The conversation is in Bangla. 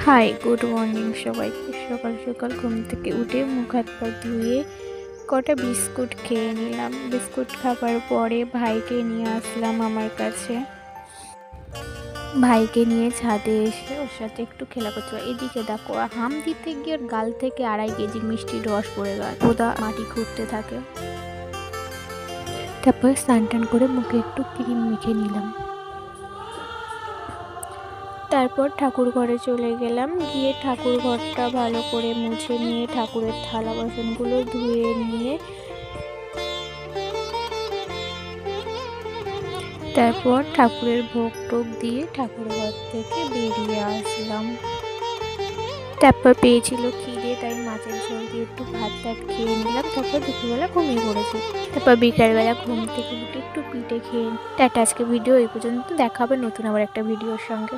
হাই, গুড মর্নিং সবাইকে। সকাল সকাল ঘুম থেকে উঠে মুখ হাত পা ধুয়ে কটা বিস্কুট খেয়ে নিলাম। বিস্কুট খাবার পরে ভাইকে নিয়ে আসলাম আমার কাছে। ভাইকে নিয়ে ছাদে এসে ওর সাথে একটু খেলা করতে, এদিকে দেখো হাম দিতে গিয়ে ওর গাল থেকে 2.5 কেজি মিষ্টির রস পড়ে গেল। ওদা মাটি খুঁড়তে থাকে। তারপর স্নান টান করে মুখে একটু ক্রিম মেখে নিলাম। তারপর ঠাকুর ঘরে চলে গেলাম। গিয়ে ঠাকুর ঘরটা ভালো করে মুছে নিয়ে ঠাকুরের থালা বাসনগুলো ধুয়ে নিয়ে তারপর ঠাকুরের ভোগ টোগ দিয়ে ঠাকুর ঘর থেকে বেরিয়ে আসলাম। তারপর পেয়েছিল খিদে, তাই মাছের ঝোল দিয়ে একটু ভাত টাত খেয়ে নিলাম। তারপর দুপুরবেলা ঘুমিয়ে পড়েছি। তারপর বিকালবেলা ঘুম থেকে উঠে একটু পিঠে খেয়ে টাটা। আজকে ভিডিও এই পর্যন্ত, দেখা হবে নতুন আবার একটা ভিডিওর সঙ্গে।